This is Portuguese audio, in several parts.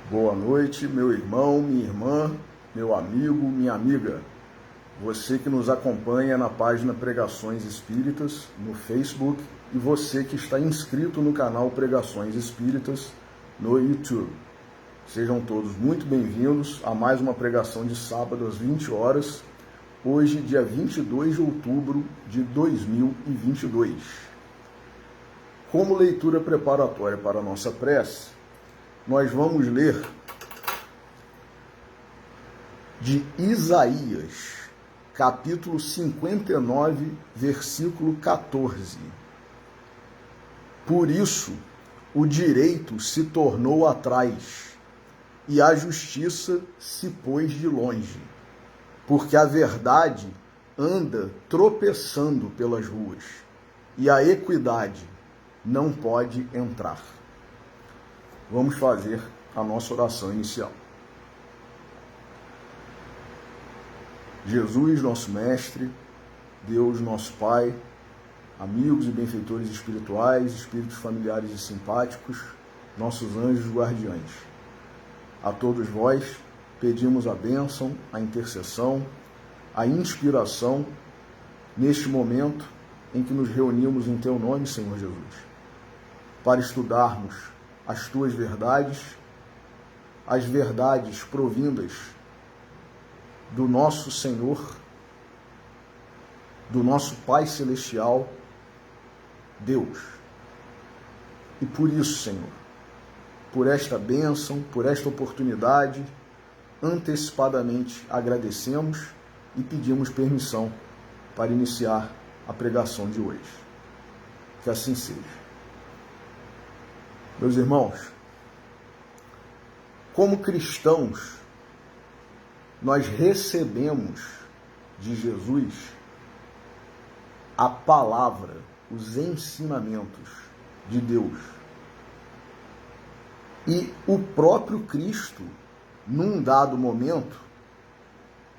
Boa noite, meu irmão, minha irmã, meu amigo, minha amiga. Você que nos acompanha na página Pregações Espíritas no Facebook e você que está inscrito no canal Pregações Espíritas no YouTube. Sejam todos muito bem-vindos a mais uma pregação de sábado às 20 horas, hoje, dia 22 de outubro de 2022. Como leitura preparatória para a nossa prece, nós vamos ler de Isaías, capítulo 59, versículo 14. Por isso, o direito se tornou atrás, e a justiça se pôs de longe, porque a verdade anda tropeçando pelas ruas, e a equidade não pode entrar. Vamos fazer a nossa oração inicial. Jesus, nosso Mestre, Deus, nosso Pai, amigos e benfeitores espirituais, espíritos familiares e simpáticos, nossos anjos guardiães. A todos vós pedimos a bênção, a intercessão, a inspiração neste momento em que nos reunimos em Teu nome, Senhor Jesus, para estudarmos as Tuas verdades, as verdades provindas do nosso Senhor, do nosso Pai Celestial, Deus. E por isso, Senhor, por esta bênção, por esta oportunidade, antecipadamente agradecemos e pedimos permissão para iniciar a pregação de hoje. Que assim seja. Meus irmãos, como cristãos, nós recebemos de Jesus a palavra, os ensinamentos de Deus. E o próprio Cristo, num dado momento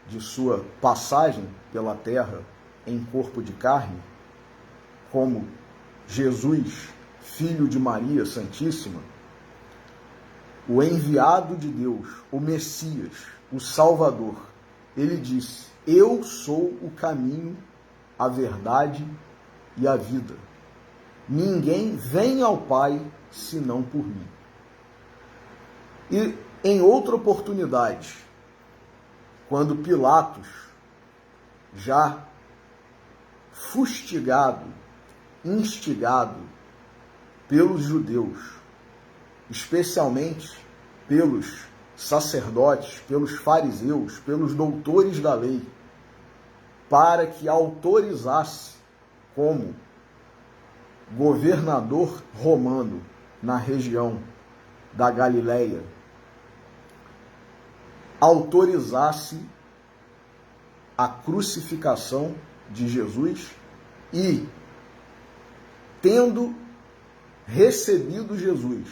de sua passagem pela terra em corpo de carne, como Jesus, Filho de Maria Santíssima, o enviado de Deus, o Messias, o Salvador, ele disse: eu sou o caminho, a verdade e a vida. Ninguém vem ao Pai senão por mim. E em outra oportunidade, quando Pilatos, já fustigado, instigado pelos judeus, especialmente pelos sacerdotes, pelos fariseus, pelos doutores da lei, para que autorizasse como governador romano na região da Galileia, autorizasse a crucificação de Jesus e, tendo recebido Jesus,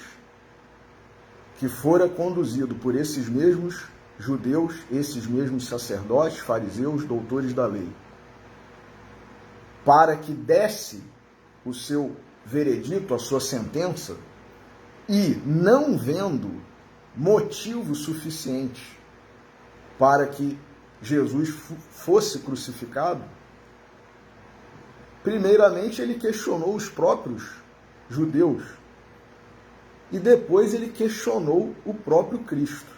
que fora conduzido por esses mesmos judeus, esses mesmos sacerdotes, fariseus, doutores da lei, para que desse o seu veredito, a sua sentença, e não vendo motivo suficiente para que Jesus fosse crucificado, primeiramente ele questionou os próprios judeus e depois ele questionou o próprio Cristo.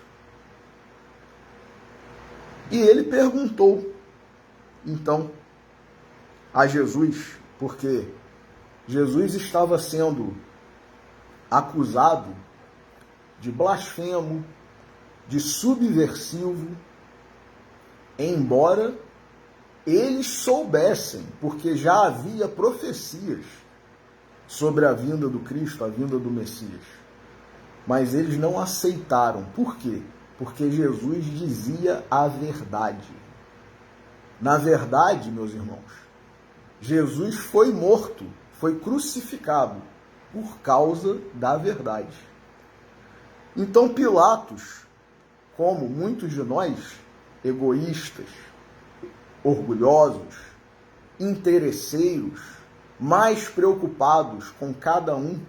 E ele perguntou, então, a Jesus, porque Jesus estava sendo acusado de blasfemo, de subversivo, embora eles soubessem, porque já havia profecias sobre a vinda do Cristo, a vinda do Messias. Mas eles não aceitaram. Por quê? Porque Jesus dizia a verdade. Na verdade, meus irmãos, Jesus foi morto, foi crucificado por causa da verdade. Então Pilatos, como muitos de nós, egoístas, orgulhosos, interesseiros, mais preocupados com cada um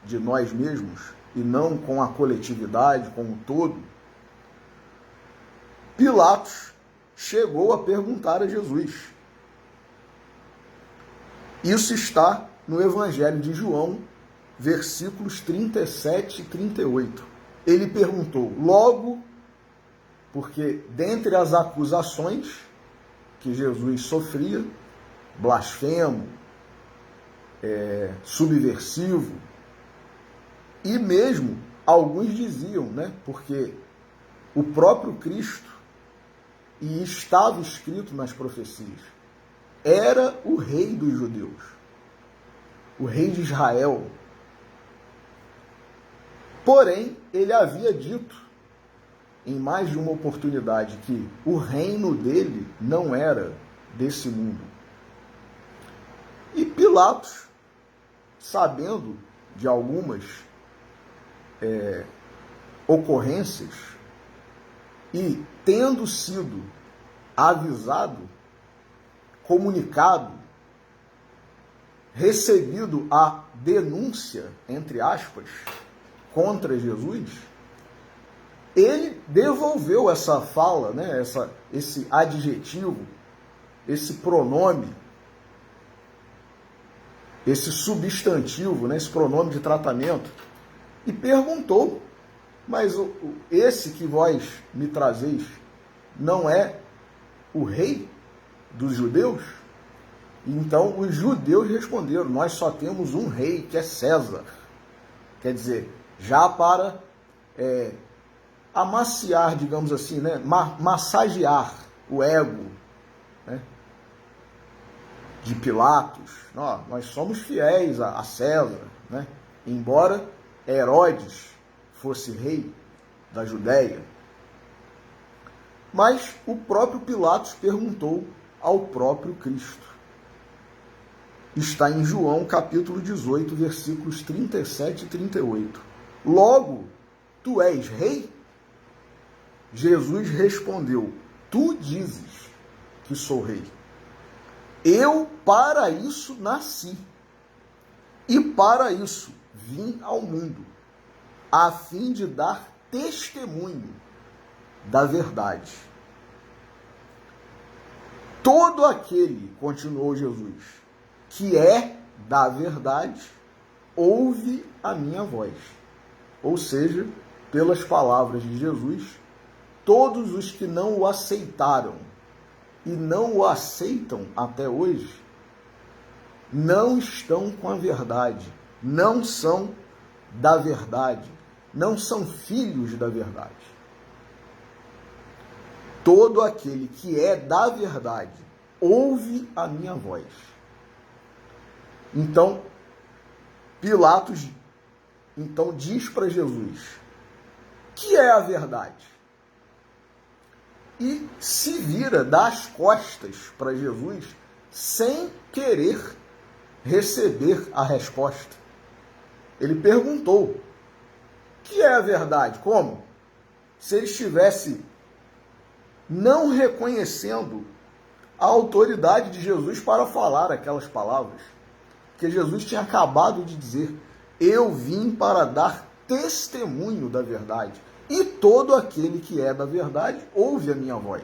de nós mesmos e não com a coletividade, com o todo, Pilatos chegou a perguntar a Jesus. Isso está no Evangelho de João, versículos 37 e 38. Ele perguntou, logo, porque dentre as acusações que Jesus sofria, blasfemo, subversivo, e mesmo alguns diziam, né, porque o próprio Cristo, e estava escrito nas profecias, era o rei dos judeus, o rei de Israel. Porém, ele havia dito, em mais de uma oportunidade, que o reino dele não era desse mundo. E Pilatos, sabendo de algumas ocorrências e tendo sido avisado, comunicado, recebido a denúncia, entre aspas, contra Jesus, ele devolveu essa fala, né, esse adjetivo, esse pronome, esse substantivo, né, esse pronome de tratamento, e perguntou, mas esse que vós me trazeis não é o rei dos judeus? Então os judeus responderam, nós só temos um rei, que é César. Quer dizer, já para amaciar, digamos assim, né, massagear o ego, né, de Pilatos. Nós somos fiéis a César, né, embora Herodes fosse rei da Judéia. Mas o próprio Pilatos perguntou ao próprio Cristo. Está em João, capítulo 18, versículos 37 e 38. Logo, tu és rei? Jesus respondeu, tu dizes que sou rei. Eu para isso nasci, e para isso vim ao mundo, a fim de dar testemunho da verdade. Todo aquele, continuou Jesus, que é da verdade, ouve a minha voz. Ou seja, pelas palavras de Jesus, todos os que não o aceitaram e não o aceitam até hoje, não estão com a verdade, não são da verdade, não são filhos da verdade. Todo aquele que é da verdade ouve a minha voz. Então, Pilatos diz para Jesus, que é a verdade? E se vira, dá as costas para Jesus, sem querer receber a resposta. Ele perguntou, que é a verdade? Como? Se ele estivesse não reconhecendo a autoridade de Jesus para falar aquelas palavras. Porque Jesus tinha acabado de dizer, eu vim para dar testemunho da verdade. E todo aquele que é da verdade ouve a minha voz.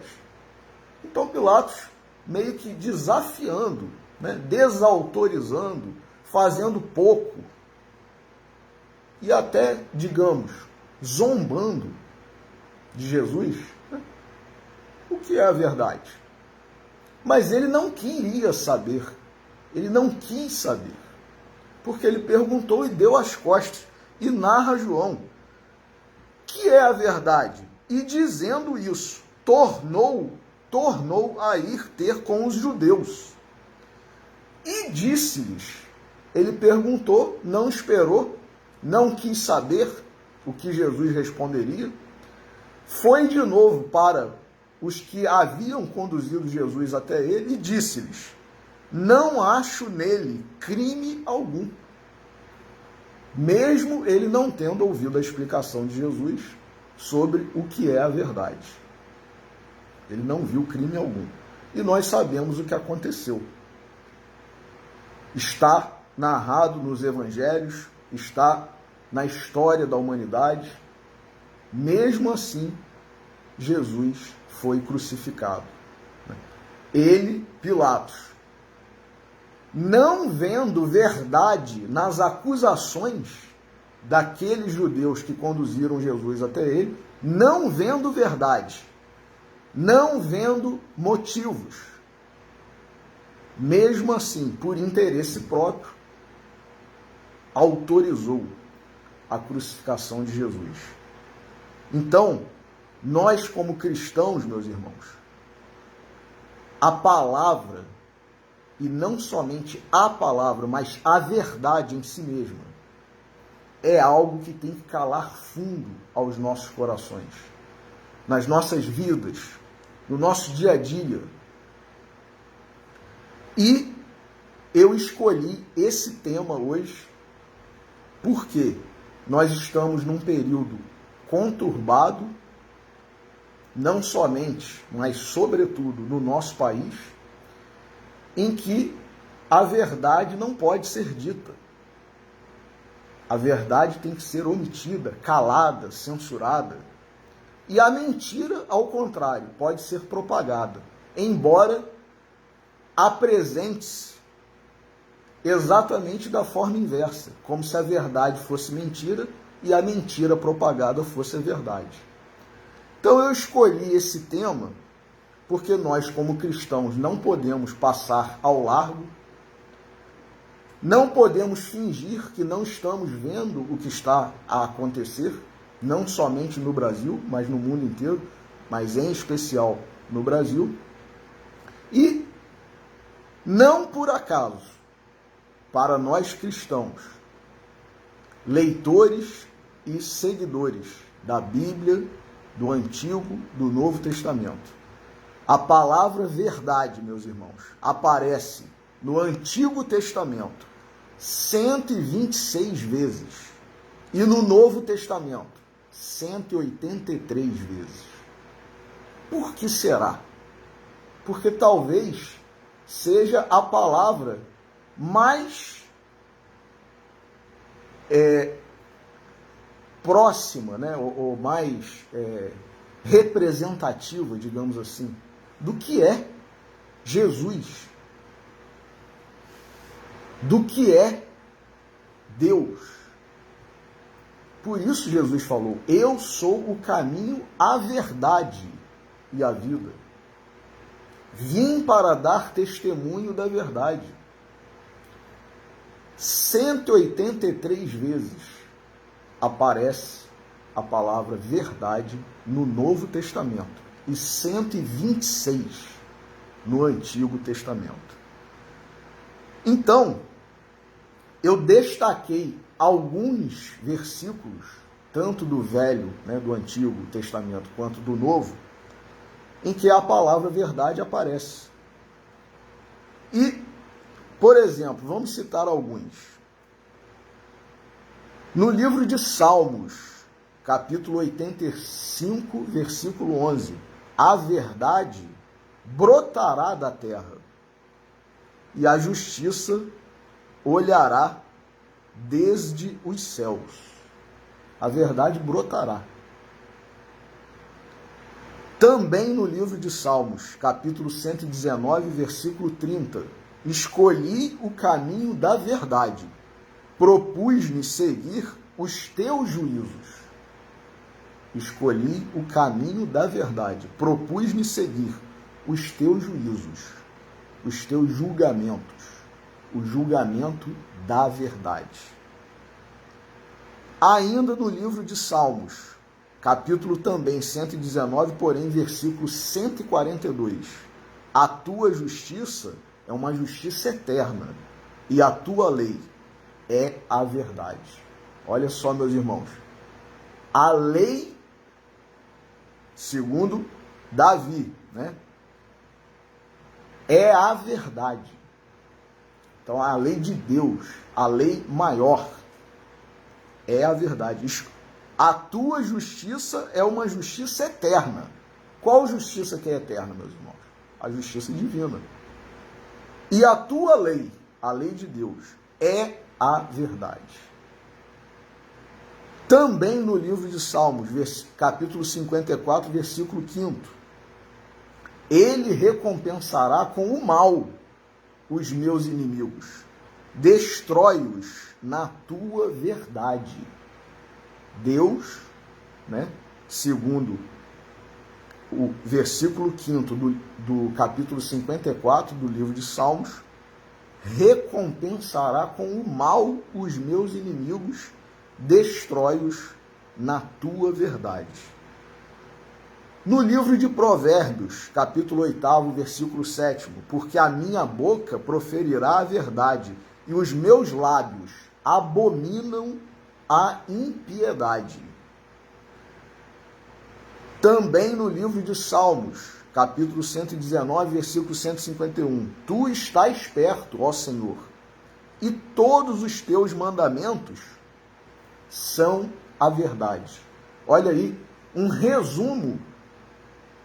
Então Pilatos, meio que desafiando, né, desautorizando, fazendo pouco, e até, digamos, zombando de Jesus, né, o que é a verdade. Mas ele não queria saber, ele não quis saber, porque ele perguntou e deu as costas, e narra João, que é a verdade, e dizendo isso, tornou a ir ter com os judeus, e disse-lhes, ele perguntou, não esperou, não quis saber o que Jesus responderia, foi de novo para os que haviam conduzido Jesus até ele e disse-lhes, não acho nele crime algum. Mesmo ele não tendo ouvido a explicação de Jesus sobre o que é a verdade. Ele não viu crime algum. E nós sabemos o que aconteceu. Está narrado nos evangelhos, está na história da humanidade, mesmo assim, Jesus foi crucificado. Ele, Pilatos, não vendo verdade nas acusações daqueles judeus que conduziram Jesus até ele, não vendo verdade, não vendo motivos, mesmo assim, por interesse próprio, autorizou a crucificação de Jesus. Então, nós como cristãos, meus irmãos, a palavra, e não somente a palavra, mas a verdade em si mesma, é algo que tem que calar fundo aos nossos corações, nas nossas vidas, no nosso dia a dia. E eu escolhi esse tema hoje porque nós estamos num período conturbado, não somente, mas sobretudo no nosso país, em que a verdade não pode ser dita. A verdade tem que ser omitida, calada, censurada. E a mentira, ao contrário, pode ser propagada, embora apresente-se exatamente da forma inversa, como se a verdade fosse mentira e a mentira propagada fosse a verdade. Então eu escolhi esse tema porque nós, como cristãos, não podemos passar ao largo, não podemos fingir que não estamos vendo o que está a acontecer, não somente no Brasil, mas no mundo inteiro, mas em especial no Brasil. E não por acaso, para nós cristãos, leitores e seguidores da Bíblia, do Antigo, do Novo Testamento, a palavra verdade, meus irmãos, aparece no Antigo Testamento 126 vezes e no Novo Testamento 183 vezes. Por que será? Porque talvez seja a palavra mais próxima, né, ou mais representativa, digamos assim, do que é Jesus, do que é Deus. Por isso Jesus falou: eu sou o caminho, a verdade e a vida. Vim para dar testemunho da verdade. 183 vezes aparece a palavra verdade no Novo Testamento e 126 no Antigo Testamento. Então, eu destaquei alguns versículos, tanto do Velho, né, do Antigo Testamento, quanto do Novo, em que a palavra verdade aparece. E, por exemplo, vamos citar alguns. No livro de Salmos, capítulo 85, versículo 11, a verdade brotará da terra, e a justiça olhará desde os céus. A verdade brotará. Também no livro de Salmos, capítulo 119, versículo 30, escolhi o caminho da verdade, propus-me seguir os teus juízos. Escolhi o caminho da verdade, propus-me seguir os teus juízos, os teus julgamentos, o julgamento da verdade. Ainda no livro de Salmos, capítulo também 119, porém versículo 142, a tua justiça é uma justiça eterna e a tua lei é a verdade. Olha só, meus irmãos, a lei, segundo Davi, né, é a verdade. Então, a lei de Deus, a lei maior, é a verdade. A tua justiça é uma justiça eterna. Qual justiça que é eterna, meus irmãos? A justiça divina. E a tua lei, a lei de Deus, é a verdade. Também no livro de Salmos, capítulo 54, versículo 5. Ele recompensará com o mal os meus inimigos, destrói-os na tua verdade. Deus, né, segundo o versículo 5 do capítulo 54 do livro de Salmos, recompensará com o mal os meus inimigos, destrói-os na tua verdade. No livro de Provérbios, capítulo 8, versículo 7, porque a minha boca proferirá a verdade e os meus lábios abominam a impiedade. Também no livro de Salmos, capítulo 119, versículo 151, tu estás perto, ó Senhor, e todos os teus mandamentos são a verdade. Olha aí, um resumo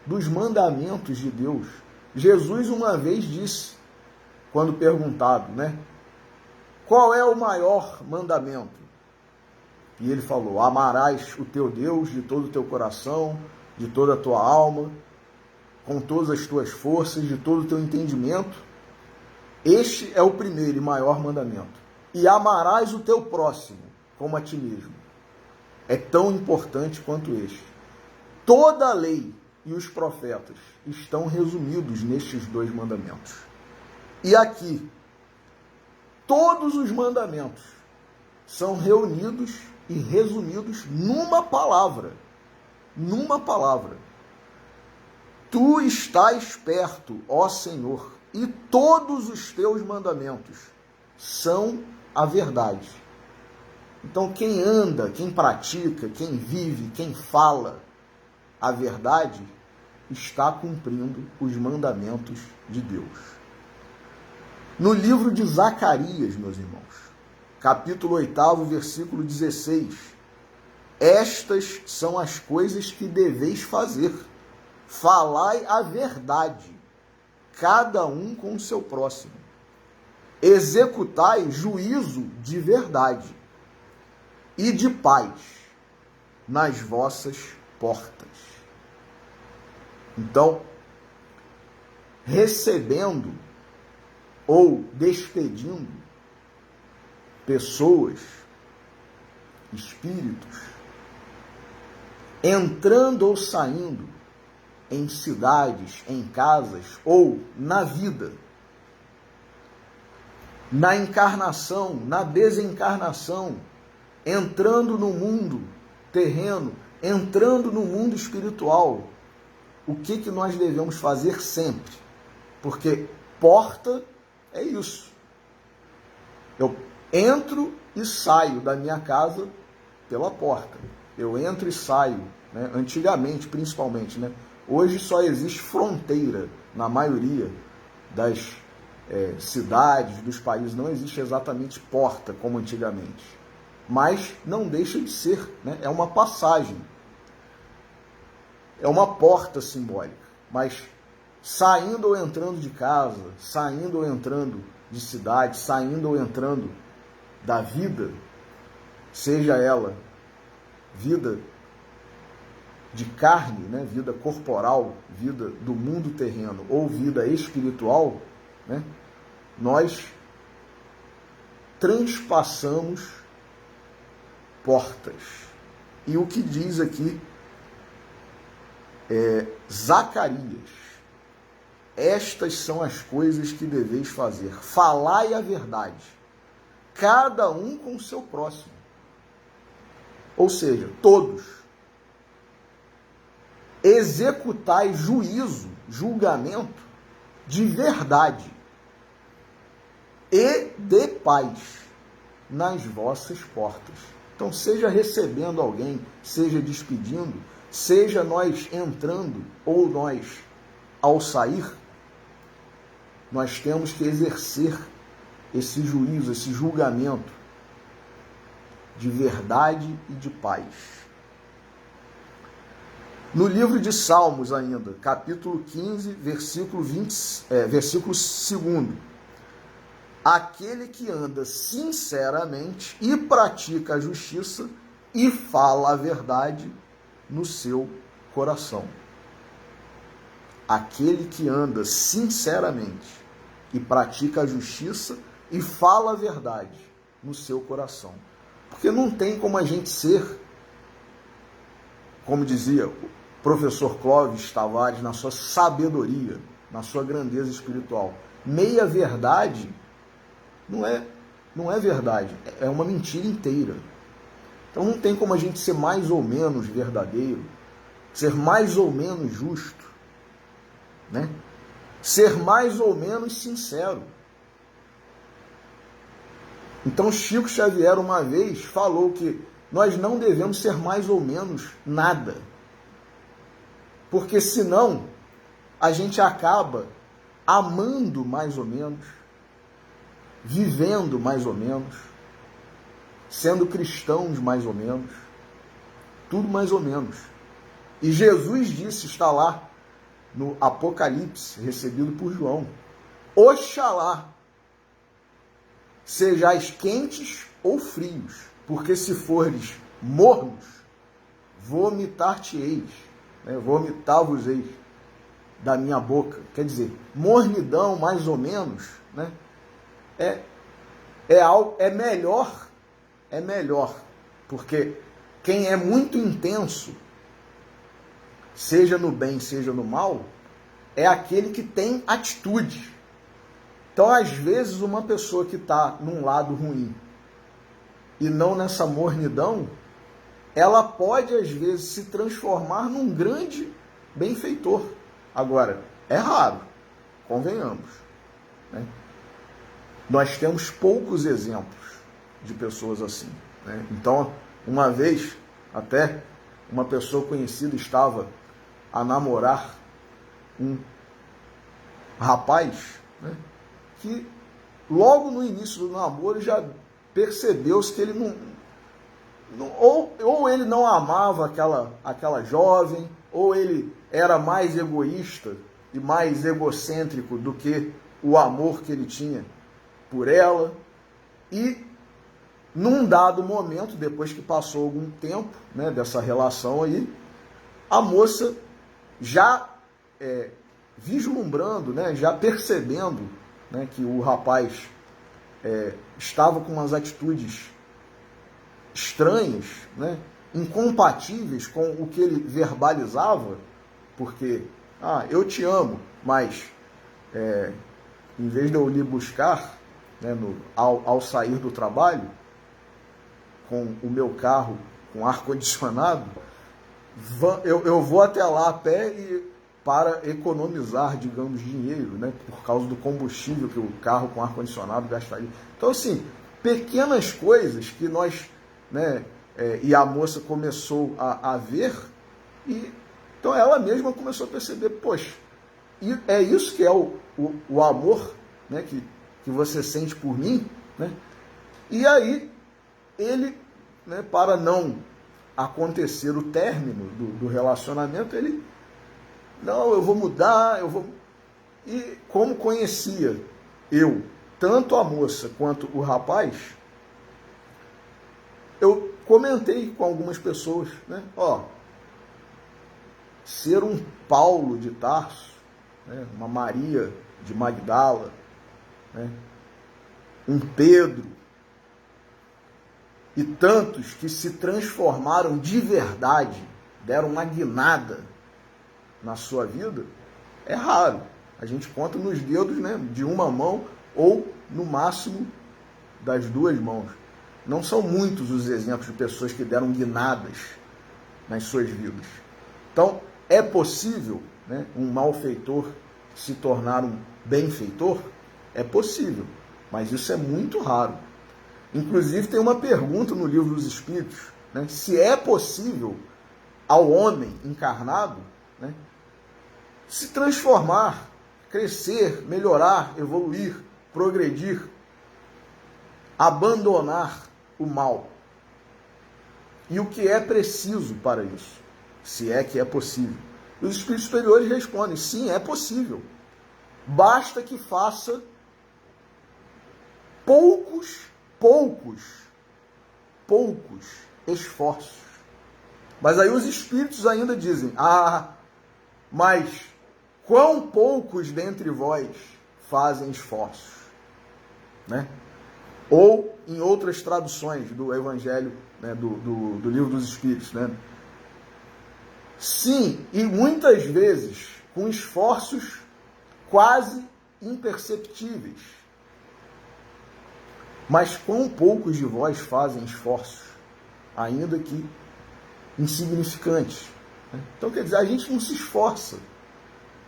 dos mandamentos de Deus. Jesus uma vez disse, quando perguntado, né? Qual é o maior mandamento? E ele falou, amarás o teu Deus de todo o teu coração, de toda a tua alma, com todas as tuas forças, de todo o teu entendimento. Este é o primeiro e maior mandamento. E amarás o teu próximo como a ti mesmo. É tão importante quanto este. Toda a lei e os profetas estão resumidos nestes dois mandamentos. E aqui, todos os mandamentos são reunidos e resumidos numa palavra. Numa palavra. Tu estás perto, ó Senhor, e todos os teus mandamentos são a verdade. Então, quem anda, quem pratica, quem vive, quem fala a verdade, está cumprindo os mandamentos de Deus. No livro de Zacarias, meus irmãos, capítulo 8, versículo 16, estas são as coisas que deveis fazer. Falai a verdade, cada um com o seu próximo. Executai juízo de verdade e de paz nas vossas portas. Então, recebendo ou despedindo pessoas, espíritos, entrando ou saindo em cidades, em casas ou na vida, na encarnação, na desencarnação, entrando no mundo terreno, entrando no mundo espiritual, o que nós devemos fazer sempre? Porque porta é isso. Eu entro e saio da minha casa pela porta. Eu entro e saio, né? Antigamente, principalmente, né? Hoje só existe fronteira na maioria das cidades, dos países. Não existe exatamente porta como antigamente. Mas não deixa de ser, né? É uma passagem. É uma porta simbólica. Mas saindo ou entrando de casa, saindo ou entrando de cidade, saindo ou entrando da vida, seja ela vida de carne, né, vida corporal, vida do mundo terreno ou vida espiritual, né, nós transpassamos portas. E o que diz aqui Zacarias, estas são as coisas que deveis fazer. Falai a verdade, cada um com o seu próximo. Ou seja, todos. Executai juízo, julgamento de verdade e de paz nas vossas portas. Então, seja recebendo alguém, seja despedindo, seja nós entrando ou nós ao sair, nós temos que exercer esse juízo, esse julgamento de verdade e de paz. No livro de Salmos ainda, capítulo 15, versículo 2, aquele que anda sinceramente e pratica a justiça e fala a verdade no seu coração. Aquele que anda sinceramente e pratica a justiça e fala a verdade no seu coração. Porque não tem como a gente ser, como dizia o professor Clóvis Tavares, na sua sabedoria, na sua grandeza espiritual. Meia verdade não é verdade, é uma mentira inteira. Então não tem como a gente ser mais ou menos verdadeiro, ser mais ou menos justo, né? Ser mais ou menos sincero. Então Chico Xavier uma vez falou que nós não devemos ser mais ou menos nada, porque senão a gente acaba amando mais ou menos, vivendo mais ou menos, sendo cristãos mais ou menos, tudo mais ou menos. E Jesus disse, está lá no Apocalipse, recebido por João: Oxalá sejais quentes ou frios, porque se fores mornos, vomitar-te-eis, né? Vomitar-vos-eis da minha boca. Quer dizer, mornidão, mais ou menos, né? É melhor, porque quem é muito intenso, seja no bem, seja no mal, é aquele que tem atitude. Então, às vezes, uma pessoa que está num lado ruim e não nessa mornidão, ela pode, às vezes, se transformar num grande benfeitor. Agora, é raro, convenhamos, né? Nós temos poucos exemplos de pessoas assim, né? Então, uma vez, até uma pessoa conhecida estava a namorar um rapaz, né, que logo no início do namoro já percebeu-se que ele ou ele não amava aquela jovem, ou ele era mais egoísta e mais egocêntrico do que o amor que ele tinha por ela. E num dado momento, depois que passou algum tempo, né, dessa relação aí, a moça já vislumbrando, né, já percebendo, né, que o rapaz estava com umas atitudes estranhas, né, incompatíveis com o que ele verbalizava, porque, eu te amo, mas em vez de eu lhe buscar, né, ao sair do trabalho, com o meu carro com ar-condicionado, eu vou até lá a pé para economizar, digamos, dinheiro, né, por causa do combustível que o carro com ar-condicionado gastaria. Então, assim, pequenas coisas que nós, né, e a moça começou a ver, e então ela mesma começou a perceber, poxa, e é isso que é o amor, né, que você sente por mim, né? E aí ele, né, para não acontecer o término do relacionamento, ele, não, eu vou mudar, E como conhecia eu tanto a moça quanto o rapaz, eu comentei com algumas pessoas, né, ser um Paulo de Tarso, né, uma Maria de Magdala, né, um Pedro, e tantos que se transformaram de verdade, deram uma guinada na sua vida, é raro. A gente conta nos dedos, né, de uma mão ou, no máximo, das duas mãos. Não são muitos os exemplos de pessoas que deram guinadas nas suas vidas. Então, é possível, né, um malfeitor se tornar um benfeitor? É possível, mas isso é muito raro. Inclusive, tem uma pergunta no Livro dos Espíritos, né, se é possível ao homem encarnado, né, se transformar, crescer, melhorar, evoluir, progredir, abandonar o mal. E o que é preciso para isso? Se é que é possível. Os espíritos superiores respondem, sim, é possível. Basta que faça poucos esforços. Mas aí os espíritos ainda dizem, mas quão poucos dentre vós fazem esforços, né? Ou em outras traduções do Evangelho, né, do Livro dos Espíritos, né? Sim, e muitas vezes com esforços quase imperceptíveis. Mas quão poucos de vós fazem esforços, ainda que insignificantes. Então, quer dizer, a gente não se esforça.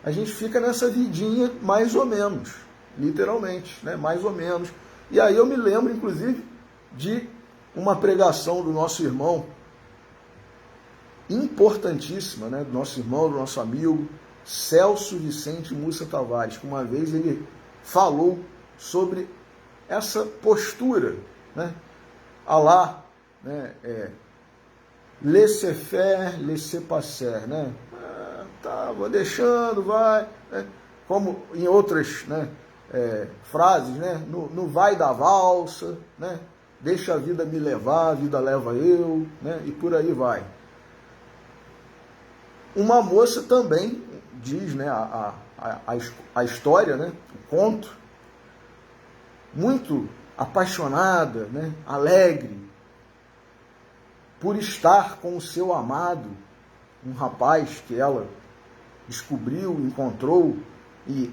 A gente fica nessa vidinha mais ou menos, literalmente, né? Mais ou menos. E aí eu me lembro, inclusive, de uma pregação do nosso irmão, importantíssima, né? Do nosso irmão, do nosso amigo, Celso Vicente Mussa Tavares, que uma vez ele falou sobre essa postura, né? Alá, né? Laissez-faire, laissez-passer, né? Vou deixando, vai, né? Como em outras, né, frases, né? No vai da valsa, né? Deixa a vida me levar, a vida leva eu, né? E por aí vai. Uma moça também diz, né, a história, né, o conto, muito apaixonada, né, alegre, por estar com o seu amado, um rapaz que ela descobriu, encontrou e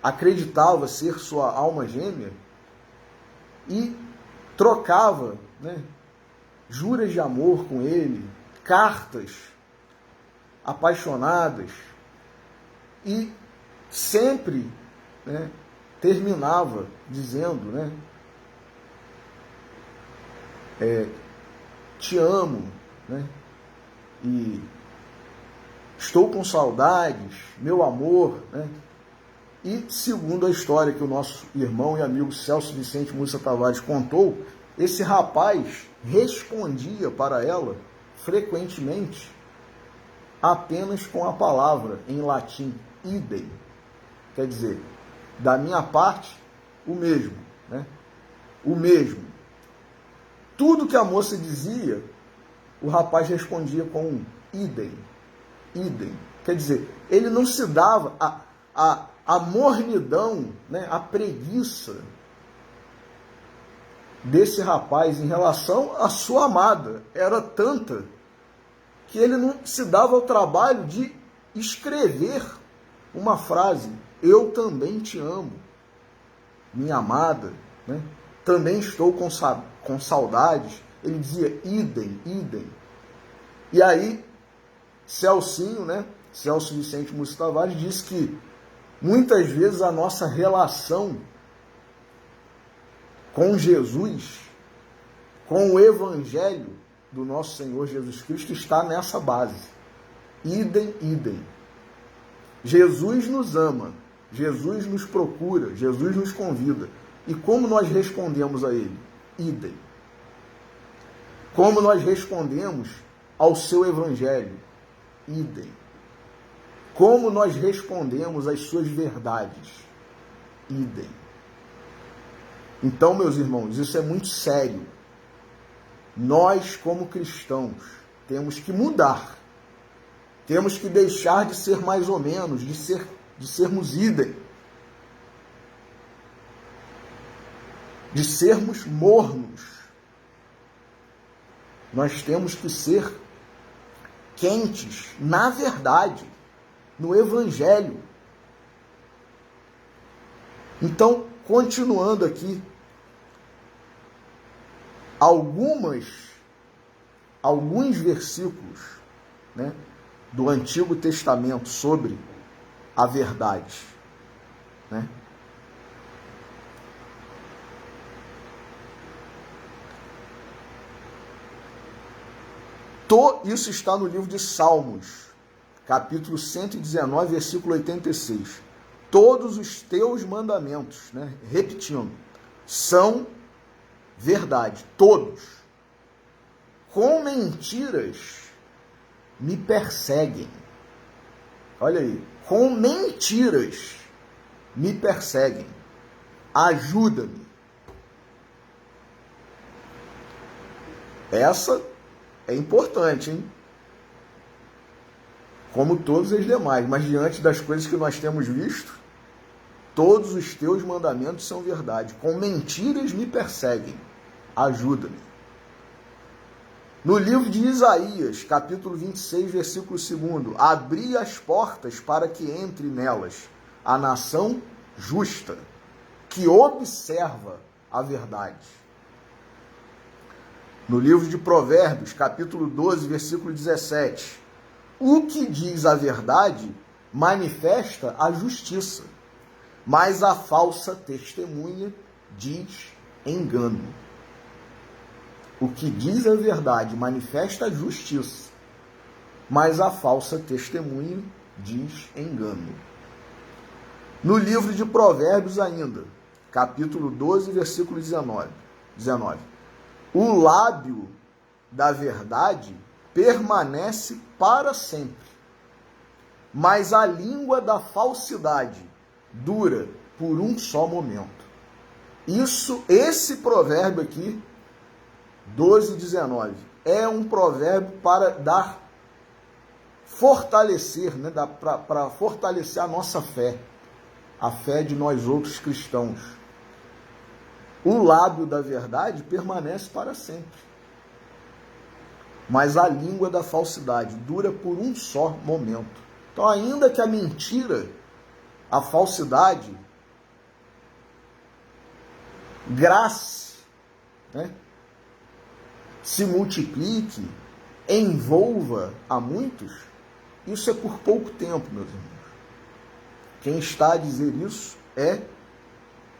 acreditava ser sua alma gêmea, e trocava, né, juras de amor com ele, cartas apaixonadas, e sempre, né, terminava dizendo, né, te amo, né, e estou com saudades, meu amor, né? E segundo a história que o nosso irmão e amigo Celso Vicente Mussa Tavares contou, esse rapaz respondia para ela frequentemente apenas com a palavra em latim, idem. Quer dizer, da minha parte, o mesmo, né? O mesmo. Tudo que a moça dizia, o rapaz respondia com idem. Idem. Quer dizer, ele não se dava a mornidão, né, a preguiça desse rapaz em relação à sua amada era tanta que ele não se dava ao trabalho de escrever uma frase: eu também te amo, minha amada, né? Também estou com saudades. Ele dizia idem, idem. E aí Celcinho, né, Celso Vicente Mussa Tavares, disse que muitas vezes a nossa relação com Jesus, com o Evangelho do nosso Senhor Jesus Cristo, está nessa base. Idem, idem. Jesus nos ama, Jesus nos procura, Jesus nos convida. E como nós respondemos a Ele? Idem. Como nós respondemos ao seu Evangelho? Idem. Como nós respondemos às suas verdades? Idem. Então, meus irmãos, isso é muito sério. Nós, como cristãos, temos que mudar. Temos que deixar de ser mais ou menos, de sermos idem. De sermos mornos. Nós temos que ser quentes, na verdade, no Evangelho. Então, continuando aqui, alguns versículos, né, do Antigo Testamento sobre a verdade, né? Isso está no livro de Salmos, capítulo 119, versículo 86. Todos os teus mandamentos, né, repetindo, são verdade, todos. Com mentiras me perseguem. Olha aí, com mentiras me perseguem. Ajuda-me. Essa é importante, hein? Como todos os demais, mas diante das coisas que nós temos visto, todos os teus mandamentos são verdade. Com mentiras me perseguem. Ajuda-me. No livro de Isaías, capítulo 26, versículo 2, abri as portas para que entre nelas a nação justa, que observa a verdade. No livro de Provérbios, capítulo 12, versículo 17, o que diz a verdade manifesta a justiça, mas a falsa testemunha diz engano. O que diz a verdade manifesta a justiça, mas a falsa testemunha diz engano. No livro de Provérbios ainda, capítulo 12, versículo 19, o lábio da verdade permanece para sempre, mas a língua da falsidade dura por um só momento. Esse provérbio aqui, 12, 19, é um provérbio para fortalecer, né, para fortalecer a nossa fé, a fé de nós outros cristãos. O lábio da verdade permanece para sempre, mas a língua da falsidade dura por um só momento. Então, ainda que a mentira, a falsidade, grace, né, se multiplique, envolva a muitos, isso é por pouco tempo, meus irmãos. Quem está a dizer isso é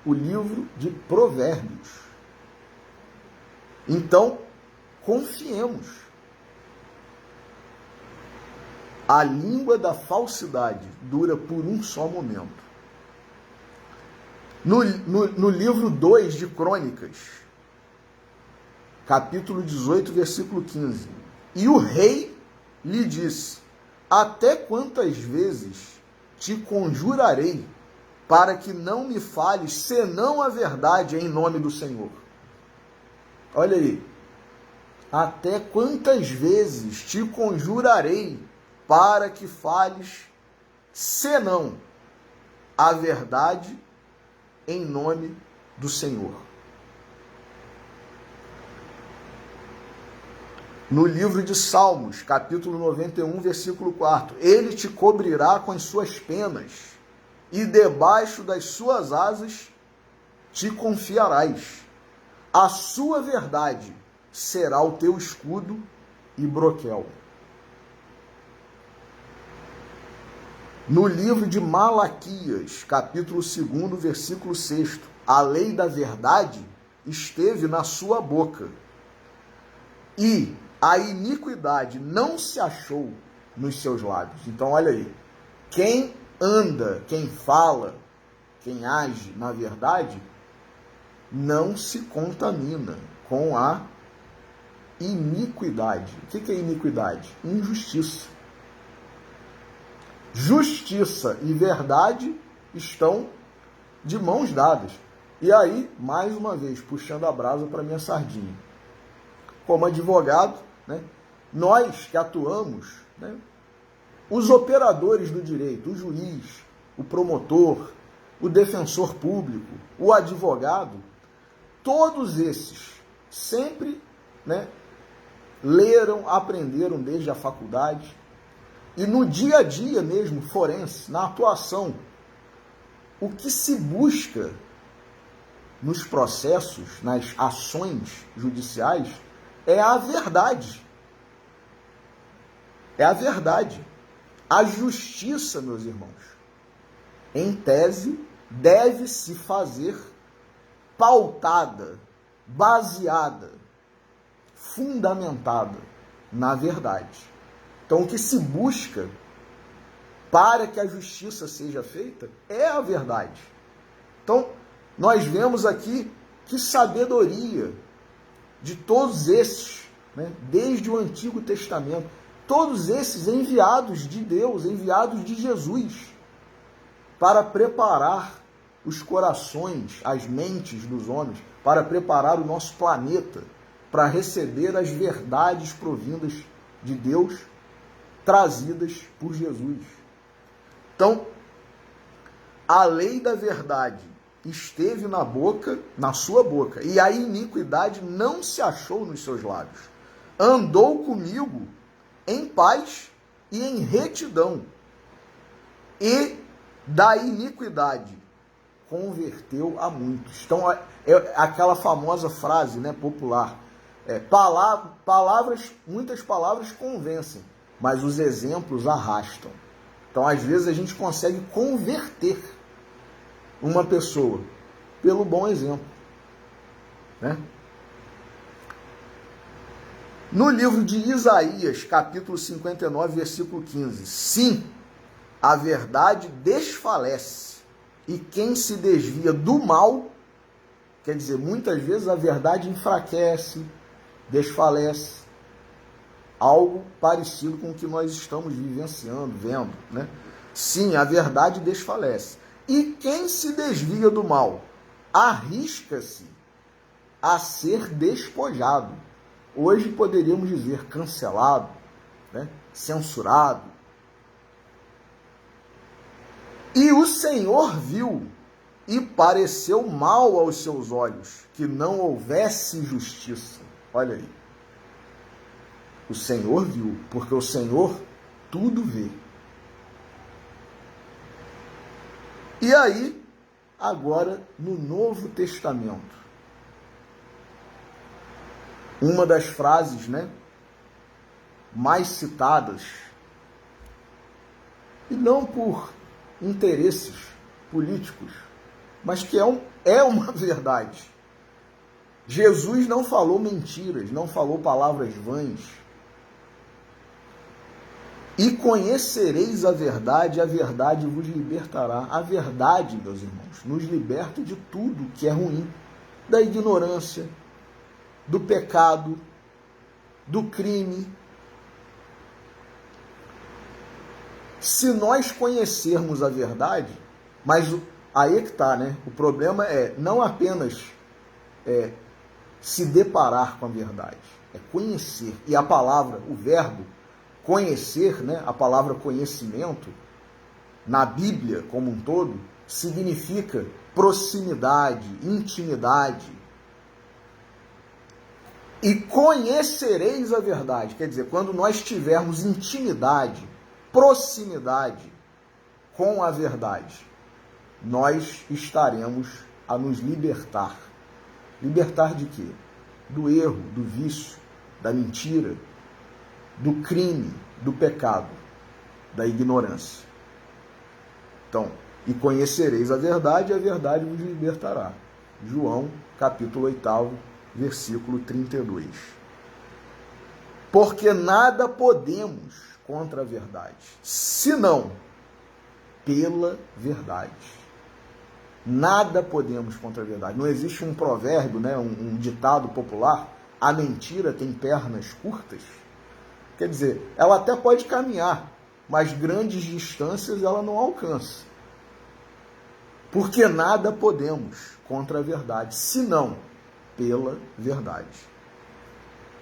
o livro de Provérbios. Então, confiemos. A língua da falsidade dura por um só momento. No livro 2 de Crônicas, capítulo 18, versículo 15. E o rei lhe disse: até quantas vezes te conjurarei para que não me fales senão a verdade em nome do Senhor? Olha aí. Até quantas vezes te conjurarei para que fales senão a verdade em nome do Senhor? No livro de Salmos, capítulo 91, versículo 4, ele te cobrirá com as suas penas, e debaixo das suas asas te confiarás. A sua verdade será o teu escudo e broquel. No livro de Malaquias, capítulo 2, versículo 6, a lei da verdade esteve na sua boca, e a iniquidade não se achou nos seus lábios. Então, olha aí, quem anda, quem fala, quem age na verdade, não se contamina com a iniquidade. O que é iniquidade? Injustiça. Justiça e verdade estão de mãos dadas. E aí, mais uma vez, puxando a brasa para minha sardinha. Como advogado, né, nós que atuamos, né, os operadores do direito, o juiz, o promotor, o defensor público, o advogado, todos esses sempre, né, leram, aprenderam desde a faculdade, e no dia a dia mesmo, forense, na atuação, o que se busca nos processos, nas ações judiciais, é a verdade. É a verdade. A justiça, meus irmãos, em tese, deve se fazer pautada, baseada, fundamentada na verdade. Então, o que se busca para que a justiça seja feita é a verdade. Então, nós vemos aqui que sabedoria de todos esses, né, desde o Antigo Testamento, todos esses enviados de Deus, enviados de Jesus, para preparar os corações, as mentes dos homens, para preparar o nosso planeta para receber as verdades provindas de Deus, trazidas por Jesus. Então, a lei da verdade esteve na sua boca, e a iniquidade não se achou nos seus lábios. Andou comigo em paz e em retidão, e da iniquidade converteu a muitos. Então, é aquela famosa frase, né, popular, muitas palavras convencem, mas os exemplos arrastam. Então, às vezes, a gente consegue converter uma pessoa pelo bom exemplo, né? No livro de Isaías, capítulo 59, versículo 15, sim, a verdade desfalece, e quem se desvia do mal, quer dizer, muitas vezes a verdade enfraquece, desfalece, algo parecido com o que nós estamos vivenciando, vendo, né? Sim, a verdade desfalece. E quem se desvia do mal arrisca-se a ser despojado. Hoje poderíamos dizer cancelado, né? Censurado. E o Senhor viu e pareceu mal aos seus olhos que não houvesse justiça. Olha aí. O Senhor viu, porque o Senhor tudo vê. E aí, agora, no Novo Testamento, uma das frases, né, mais citadas, e não por interesses políticos, mas que é uma verdade. Jesus não falou mentiras, não falou palavras vãs. E conhecereis a verdade vos libertará. A verdade, meus irmãos, nos liberta de tudo que é ruim, da ignorância, do pecado, do crime. Se nós conhecermos a verdade, mas aí que está, né? O problema é não apenas se deparar com a verdade, é conhecer. E a palavra, o verbo, conhecer, né, a palavra conhecimento, na Bíblia como um todo, significa proximidade, intimidade. E conhecereis a verdade, quer dizer, quando nós tivermos intimidade, proximidade com a verdade, nós estaremos a nos libertar. Libertar de quê? Do erro, do vício, da mentira, do crime, do pecado, da ignorância. Então, e conhecereis a verdade vos libertará. João, capítulo 8, versículo 32. Porque nada podemos contra a verdade, senão pela verdade. Nada podemos contra a verdade. Não existe um provérbio, né, um ditado popular, a mentira tem pernas curtas? Quer dizer, ela até pode caminhar, mas grandes distâncias ela não alcança. Porque nada podemos contra a verdade, senão pela verdade.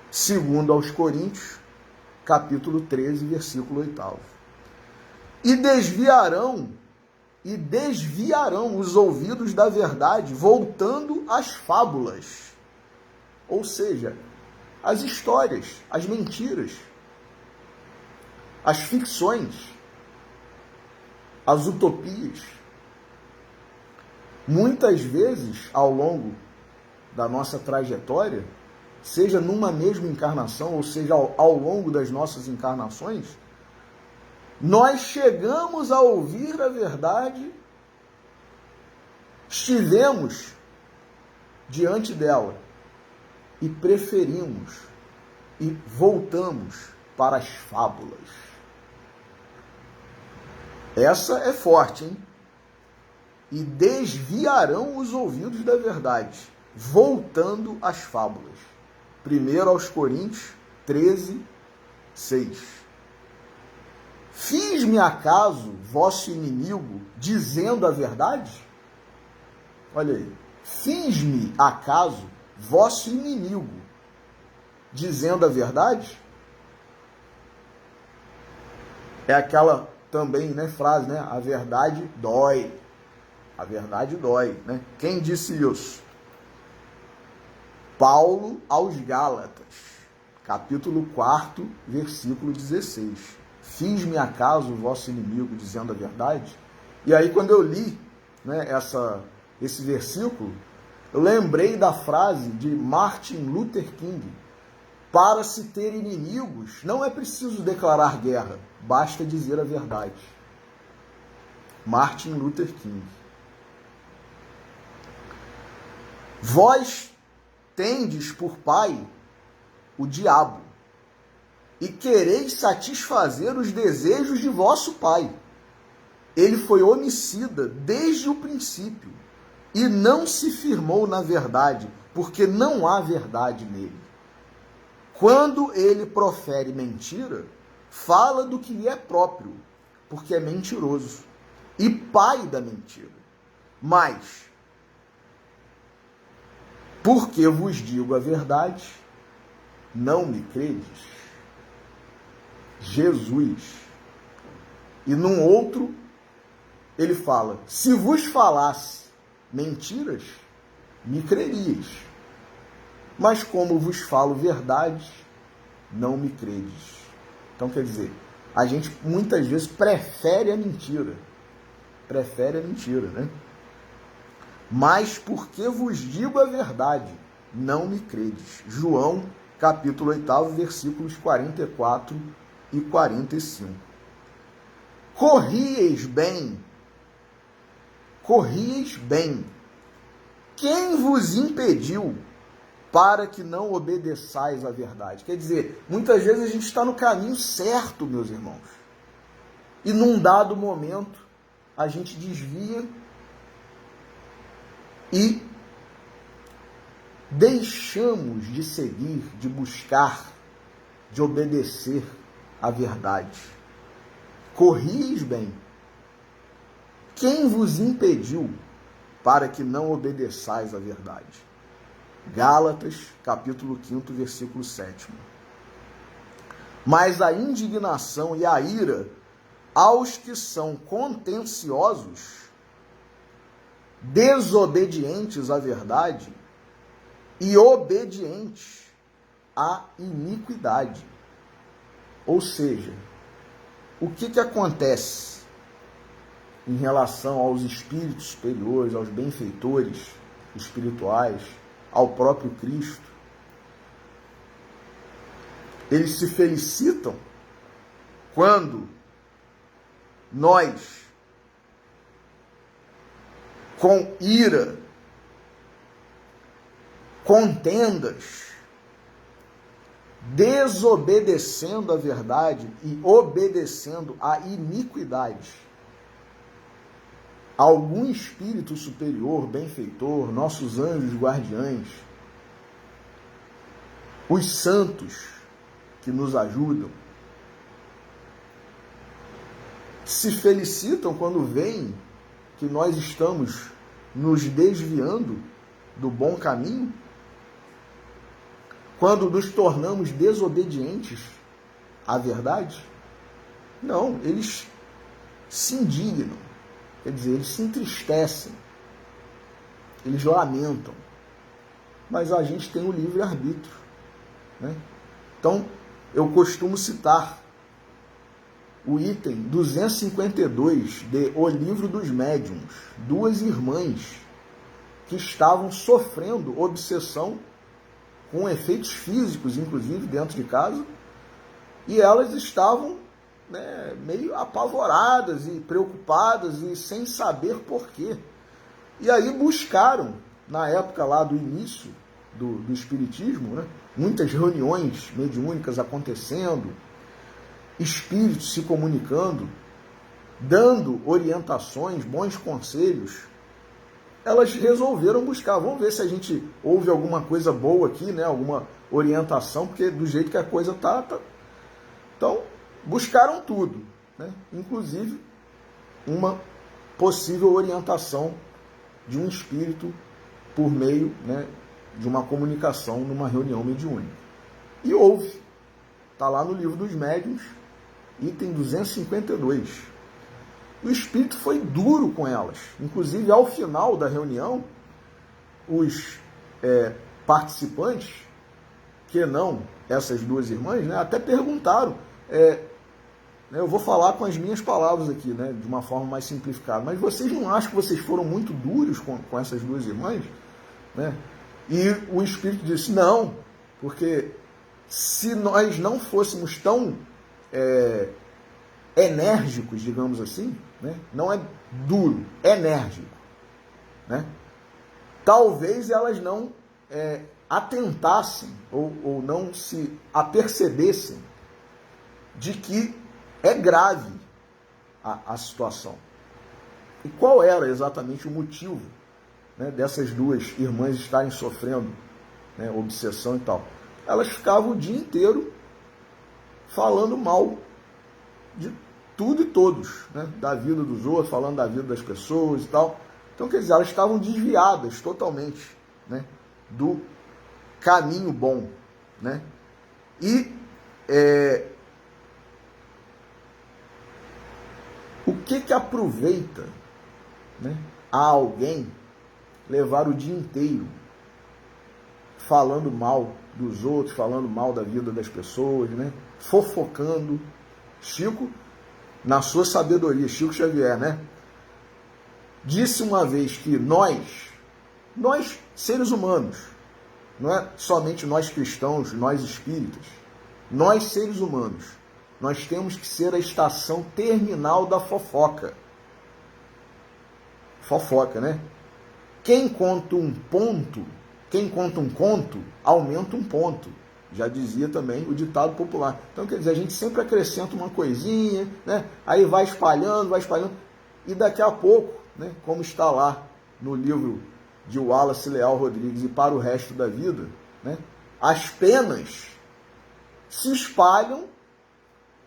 Segundo aos Coríntios, capítulo 13, versículo 8. E desviarão os ouvidos da verdade, voltando às fábulas. Ou seja, as histórias, as mentiras, as ficções, as utopias. Muitas vezes, ao longo da nossa trajetória, seja numa mesma encarnação, ou seja, ao longo das nossas encarnações, nós chegamos a ouvir a verdade, estivemos diante dela e preferimos e voltamos para as fábulas. Essa é forte, hein? E desviarão os ouvidos da verdade, voltando às fábulas. 1 aos Coríntios 13, 6. Fiz-me acaso vosso inimigo dizendo a verdade? Olha aí. Fiz-me acaso vosso inimigo dizendo a verdade? É aquela também, né, frase, né? A verdade dói. A verdade dói, né? Quem disse isso? Paulo aos Gálatas, capítulo 4, versículo 16. Fiz-me acaso o vosso inimigo dizendo a verdade? E aí quando eu li, né, esse versículo, eu lembrei da frase de Martin Luther King: para se ter inimigos, não é preciso declarar guerra, basta dizer a verdade. Martin Luther King. Vós tendes por pai o diabo, e quereis satisfazer os desejos de vosso pai. Ele foi homicida desde o princípio, e não se firmou na verdade, porque não há verdade nele. Quando ele profere mentira, fala do que lhe é próprio, porque é mentiroso e pai da mentira. Mas, porque vos digo a verdade, não me credes. Jesus. E num outro, ele fala: se vos falasse mentiras, me crerias. Mas como vos falo verdade, não me credes. Então, quer dizer, a gente muitas vezes prefere a mentira. Prefere a mentira, né? Mas porque vos digo a verdade, não me credes. João, capítulo 8, versículos 44 e 45. Corrieis bem. Quem vos impediu para que não obedeçais à verdade? Quer dizer, muitas vezes a gente está no caminho certo, meus irmãos. E num dado momento, a gente desvia e deixamos de seguir, de buscar, de obedecer à verdade. Corrieis bem. Quem vos impediu para que não obedeçais à verdade? Gálatas, capítulo 5, versículo 7. Mas a indignação e a ira aos que são contenciosos, desobedientes à verdade e obedientes à iniquidade. Ou seja, o que acontece em relação aos espíritos superiores, aos benfeitores espirituais, ao próprio Cristo? Eles se felicitam quando nós, com ira, contendas, desobedecendo a verdade e obedecendo a iniquidade, algum espírito superior, benfeitor, nossos anjos guardiães, os santos que nos ajudam, se felicitam quando veem que nós estamos nos desviando do bom caminho, quando nos tornamos desobedientes à verdade. Não, eles se indignam, quer dizer, eles se entristecem, eles lamentam, mas a gente tem o livre-arbítrio, né? Então, eu costumo citar o item 252 de O Livro dos Médiuns, duas irmãs que estavam sofrendo obsessão com efeitos físicos, inclusive, dentro de casa, e elas estavam, né, meio apavoradas e preocupadas e sem saber porquê. E aí buscaram, na época lá do início do Espiritismo, né, muitas reuniões mediúnicas acontecendo, espíritos se comunicando, dando orientações, bons conselhos. Elas resolveram buscar, vamos ver se a gente ouve alguma coisa boa aqui, né? Alguma orientação, porque do jeito que a coisa tá. Então, buscaram tudo, né? Inclusive uma possível orientação de um espírito por meio, né, de uma comunicação numa reunião mediúnica. E houve. Está lá no livro dos médiuns, item 252. O espírito foi duro com elas. Inclusive, ao final da reunião, os participantes, que não essas duas irmãs, né, até perguntaram, eu vou falar com as minhas palavras aqui, né, de uma forma mais simplificada, mas vocês não acham que vocês foram muito duros com essas duas irmãs? Né? E o espírito disse, não, porque se nós não fôssemos tão enérgicos, digamos assim, né, não é duro, enérgico, né, talvez elas não atentassem ou não se apercebessem de que é grave a situação. E qual era exatamente o motivo, né, dessas duas irmãs estarem sofrendo, né, obsessão e tal? Elas ficavam o dia inteiro falando mal de tudo e todos, né, da vida dos outros, falando da vida das pessoas e tal. Então, quer dizer, elas estavam desviadas totalmente, né, do caminho bom, né? E o que aproveita, né, a alguém levar o dia inteiro falando mal dos outros, falando mal da vida das pessoas, né, fofocando? Chico, na sua sabedoria, Chico Xavier, né, disse uma vez que nós seres humanos, não é somente nós cristãos, nós espíritas, nós seres humanos, nós temos que ser a estação terminal da fofoca. Fofoca, né? Quem conta um conto, aumenta um ponto. Já dizia também o ditado popular. Então, quer dizer, a gente sempre acrescenta uma coisinha, né? Aí vai espalhando, e daqui a pouco, né, como está lá no livro de Wallace Leal Rodrigues, E para o Resto da Vida, né, as penas se espalham,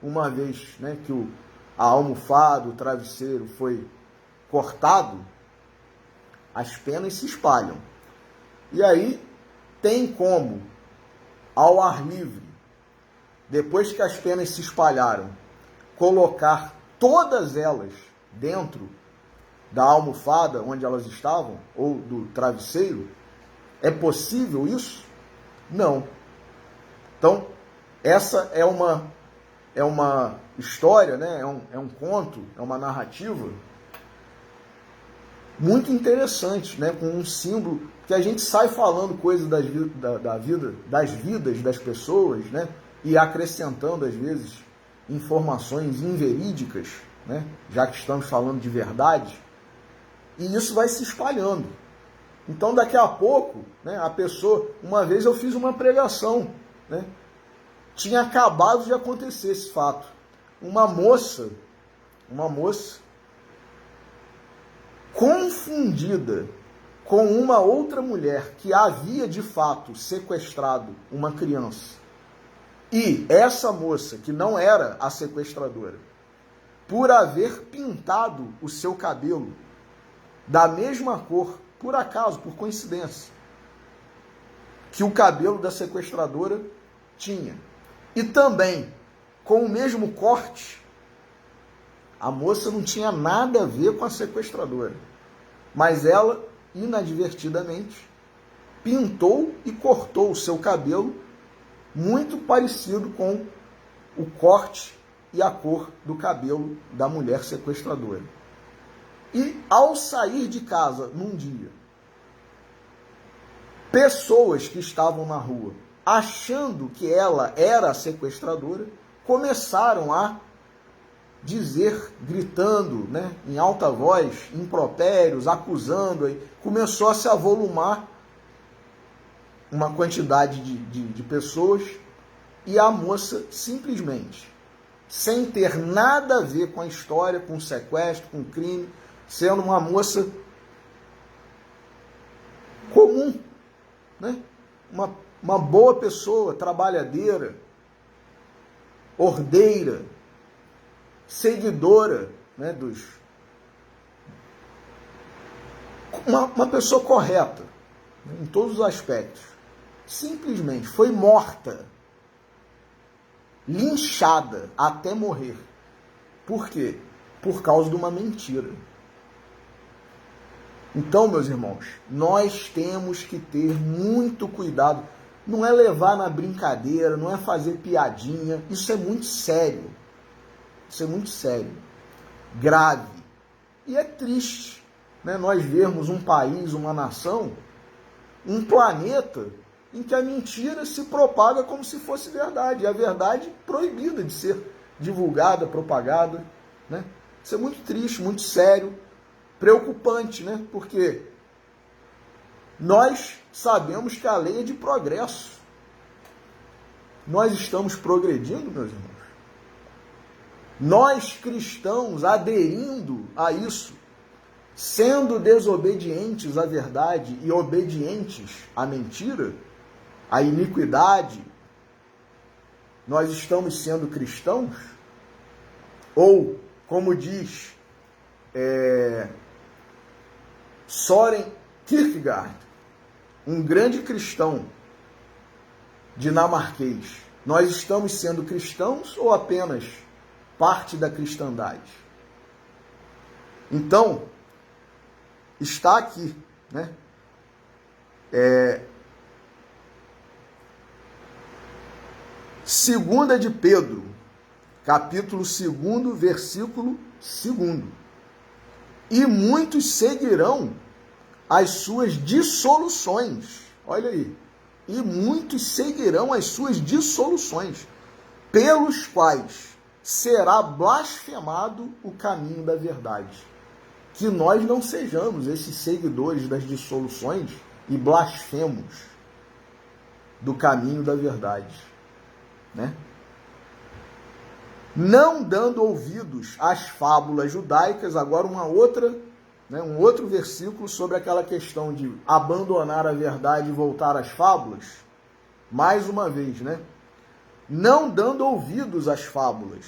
uma vez, né, que a almofada, o travesseiro foi cortado, as penas se espalham. E aí tem como, ao ar livre, depois que as penas se espalharam, colocar todas elas dentro da almofada onde elas estavam, ou do travesseiro? É possível isso? Não. Então, essa é uma história, né? é um conto, é uma narrativa muito interessante, né? Com um símbolo, que a gente sai falando coisas das vidas das pessoas, né? E acrescentando, às vezes, informações inverídicas, né? Já que estamos falando de verdade. E isso vai se espalhando. Então, daqui a pouco, né, a pessoa... Uma vez eu fiz uma pregação, né? Tinha acabado de acontecer esse fato. Uma moça confundida com uma outra mulher que havia, de fato, sequestrado uma criança. E essa moça, que não era a sequestradora, por haver pintado o seu cabelo da mesma cor, por acaso, por coincidência, que o cabelo da sequestradora tinha, e também com o mesmo corte, a moça não tinha nada a ver com a sequestradora, mas ela, inadvertidamente, pintou e cortou o seu cabelo muito parecido com o corte e a cor do cabelo da mulher sequestradora. E ao sair de casa num dia, pessoas que estavam na rua, achando que ela era a sequestradora, começaram a dizer, gritando, né, em alta voz, impropérios, acusando, começou a se avolumar uma quantidade de pessoas, e a moça simplesmente, sem ter nada a ver com a história, com o sequestro, com o crime, sendo uma moça comum, né, uma boa pessoa, trabalhadeira, ordeira, seguidora, né, uma pessoa correta, né, em todos os aspectos, simplesmente foi morta linchada até morrer. Por quê? Por causa de uma mentira. Então, meus irmãos, nós temos que ter muito cuidado. Não é levar na brincadeira, não é fazer piadinha. Isso é muito sério. Isso é muito sério. Grave. E é triste, né, nós vermos um país, uma nação, um planeta em que a mentira se propaga como se fosse verdade. E a verdade proibida de ser divulgada, propagada. Né? Isso é muito triste, muito sério, preocupante, né? Porque nós sabemos que a lei é de progresso. Nós estamos progredindo, meus irmãos. Nós, cristãos, aderindo a isso, sendo desobedientes à verdade e obedientes à mentira, à iniquidade, nós estamos sendo cristãos? Ou, como diz Søren Kierkegaard, um grande cristão dinamarquês, nós estamos sendo cristãos ou apenas parte da cristandade? Então, está aqui, né? Segunda de Pedro, capítulo 2, versículo 2. E muitos seguirão as suas dissoluções. Olha aí. E muitos seguirão as suas dissoluções, pelos quais será blasfemado o caminho da verdade. Que nós não sejamos esses seguidores das dissoluções e blasfemos do caminho da verdade, né? Não dando ouvidos às fábulas judaicas. Agora um outro versículo sobre aquela questão de abandonar a verdade e voltar às fábulas. Mais uma vez, né? Não dando ouvidos às fábulas,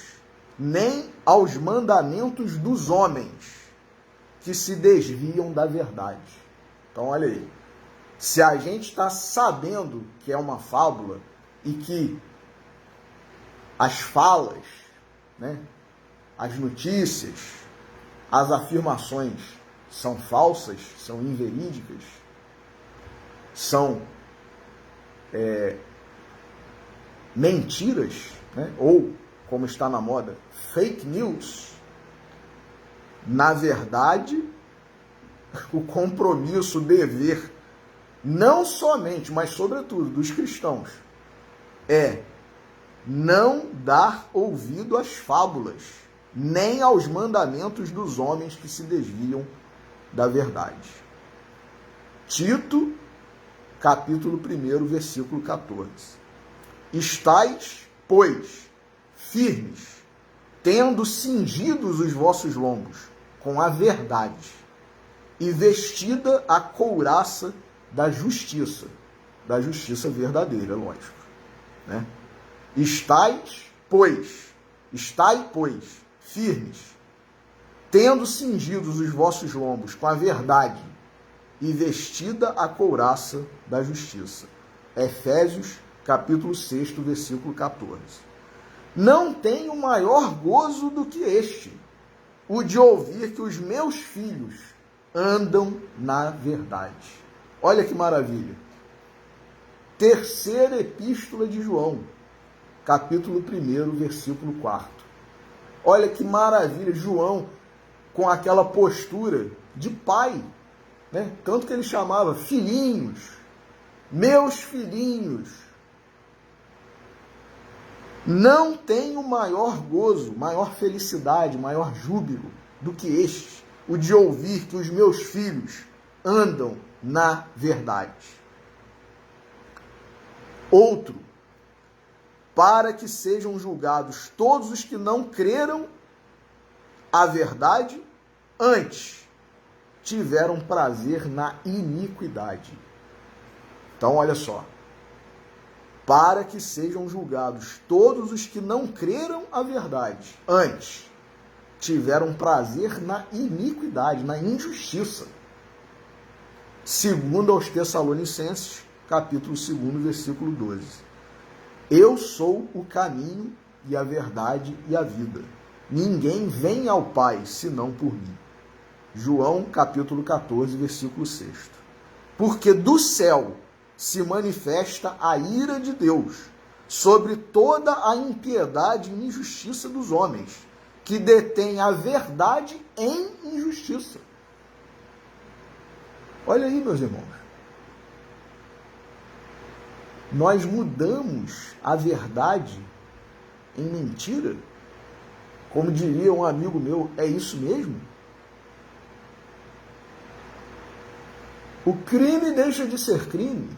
nem aos mandamentos dos homens que se desviam da verdade. Então, olha aí. Se a gente está sabendo que é uma fábula e que as falas, né, as notícias, as afirmações são falsas, são inverídicas, são mentiras, né, ou, como está na moda, fake news, na verdade, o compromisso, o dever, não somente, mas sobretudo dos cristãos, é não dar ouvido às fábulas, nem aos mandamentos dos homens que se desviam da verdade. Tito, capítulo 1, versículo 14. Estais, pois, firmes, tendo cingidos os vossos lombos com a verdade, e vestida a couraça da justiça verdadeira, lógico, né? Estai, pois, firmes, tendo cingidos os vossos lombos com a verdade, e vestida a couraça da justiça. Efésios, capítulo 6, versículo 14. Não tenho maior gozo do que este, o de ouvir que os meus filhos andam na verdade. Olha que maravilha. Terceira epístola de João, capítulo 1, versículo 4. Olha que maravilha, João com aquela postura de pai, né? Tanto que ele chamava filhinhos, meus filhinhos. Não tenho maior gozo, maior felicidade, maior júbilo do que este, o de ouvir que os meus filhos andam na verdade. Outro, para que sejam julgados todos os que não creram a verdade, antes tiveram prazer na iniquidade. Então, olha só. Para que sejam julgados todos os que não creram a verdade, antes tiveram prazer na iniquidade, na injustiça. Segundo aos Tessalonicenses, capítulo 2, versículo 12. Eu sou o caminho, e a verdade e a vida. Ninguém vem ao Pai senão por mim. João capítulo 14, versículo 6. Porque do céu se manifesta a ira de Deus sobre toda a impiedade e injustiça dos homens, que detêm a verdade em injustiça. Olha aí, meus irmãos. Nós mudamos a verdade em mentira? Como diria um amigo meu, é isso mesmo? O crime deixa de ser crime,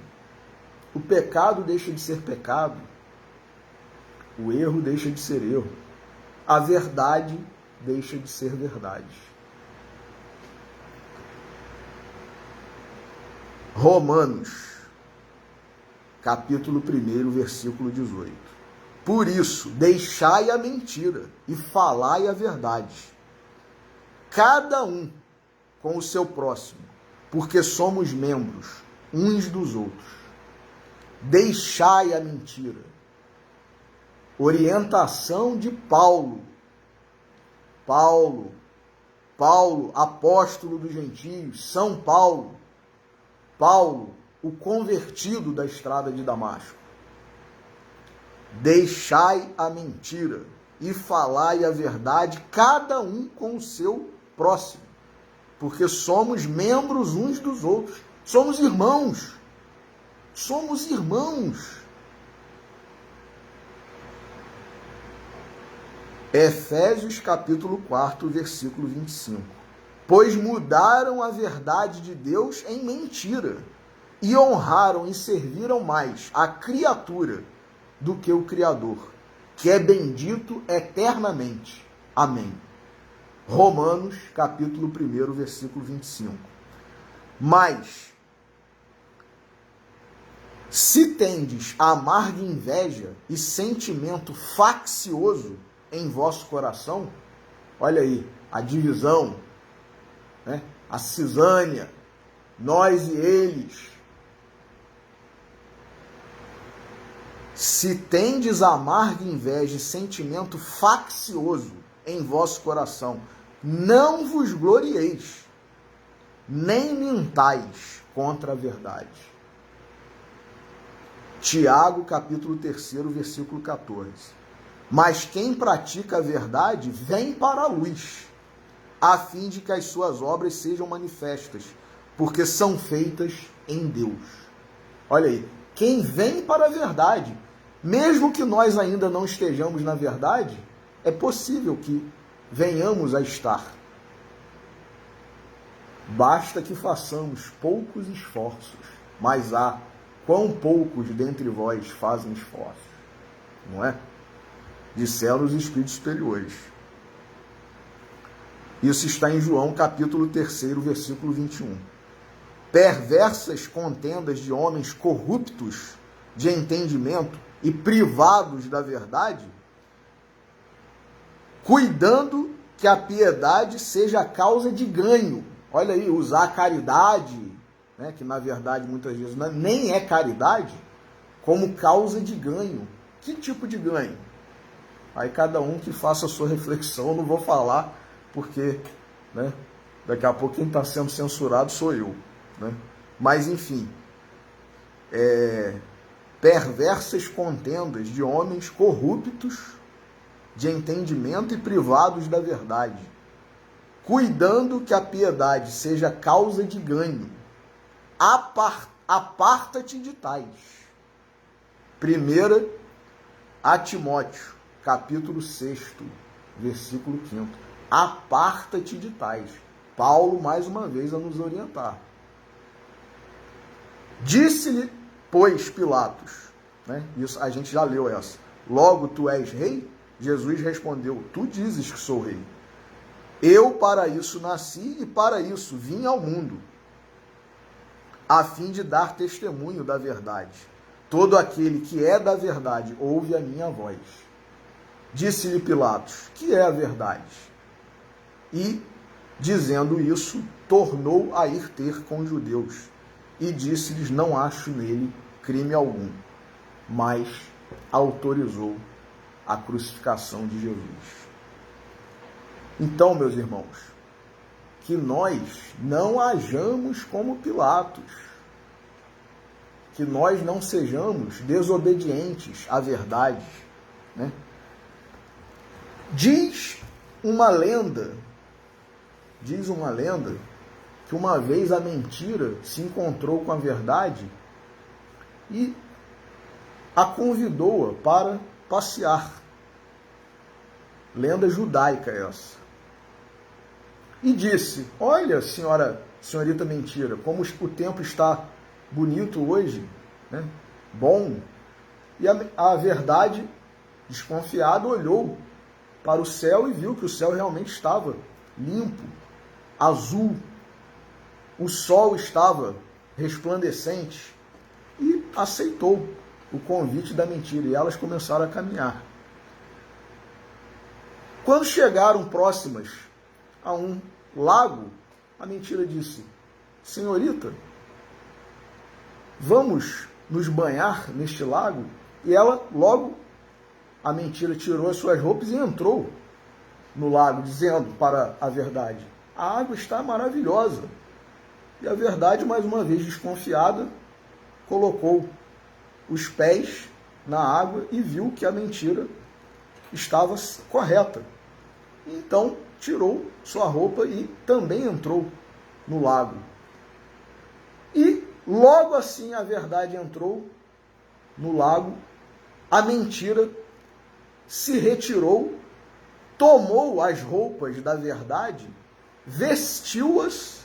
o pecado deixa de ser pecado, o erro deixa de ser erro, a verdade deixa de ser verdade. Romanos, capítulo 1, versículo 18. Por isso, deixai a mentira e falai a verdade, cada um com o seu próximo, porque somos membros uns dos outros. Deixai a mentira. Orientação de Paulo. Paulo, apóstolo dos gentios, São Paulo, o convertido da estrada de Damasco. Deixai a mentira e falai a verdade, cada um com o seu próximo, porque somos membros uns dos outros. Somos irmãos. Somos irmãos. Efésios capítulo 4, versículo 25. Pois mudaram a verdade de Deus em mentira, e honraram e serviram mais a criatura do que o Criador, que é bendito eternamente. Amém. Romanos, capítulo 1, versículo 25. Mas, se tendes amarga inveja e sentimento faccioso em vosso coração, olha aí, a divisão, né? A cisânia, nós e eles. Se tendes amarga inveja e sentimento faccioso em vosso coração, não vos glorieis, nem mintais contra a verdade. Tiago, capítulo 3, versículo 14. Mas quem pratica a verdade vem para a luz, a fim de que as suas obras sejam manifestas, porque são feitas em Deus. Olha aí, quem vem para a verdade, mesmo que nós ainda não estejamos na verdade, é possível que venhamos a estar. Basta que façamos poucos esforços, mas quão poucos dentre vós fazem esforços, não é? Disseram os espíritos superiores. Isso está em João capítulo 3, versículo 21. Perversas contendas de homens corruptos de entendimento e privados da verdade, cuidando que a piedade seja a causa de ganho. Olha aí, usar a caridade, né, que na verdade muitas vezes nem é caridade, como causa de ganho. Que tipo de ganho? Aí cada um que faça a sua reflexão, eu não vou falar, porque, né, daqui a pouco quem está sendo censurado sou eu, né? Mas enfim, perversas contendas de homens corruptos de entendimento e privados da verdade, cuidando que a piedade seja causa de ganho. Aparta-te de tais. 1 a Timóteo, capítulo 6, versículo 5. Aparta-te de tais. Paulo, mais uma vez, a nos orientar. Disse-lhe, pois, Pilatos, né? Isso a gente já leu essa. Logo, tu és rei? Jesus respondeu, tu dizes que sou rei. Eu para isso nasci e para isso vim ao mundo, a fim de dar testemunho da verdade. Todo aquele que é da verdade ouve a minha voz. Disse-lhe Pilatos, que é a verdade? E, dizendo isso, tornou a ir ter com os judeus, e disse-lhes, não acho nele crime algum, mas autorizou a crucificação de Jesus. Então, meus irmãos, que nós não hajamos como Pilatos, que nós não sejamos desobedientes à verdade, né? Diz uma lenda que uma vez a mentira se encontrou com a verdade e a convidou-a para passear. Lenda judaica essa. E disse: olha, senhorita mentira, como o tempo está bonito hoje, né? Bom. E a verdade, desconfiada, olhou para o céu e viu que o céu realmente estava limpo, azul, o sol estava resplandecente e aceitou o convite da mentira e elas começaram a caminhar. Quando chegaram próximas a um lago, a mentira disse: senhorita, vamos nos banhar neste lago? E ela logo, a mentira tirou as suas roupas e entrou no lago, dizendo para a verdade: a água está maravilhosa. E a verdade, mais uma vez desconfiada, colocou os pés na água e viu que a mentira estava correta. Então tirou sua roupa e também entrou no lago. E logo assim a verdade entrou no lago, a mentira se retirou, tomou as roupas da verdade, vestiu-as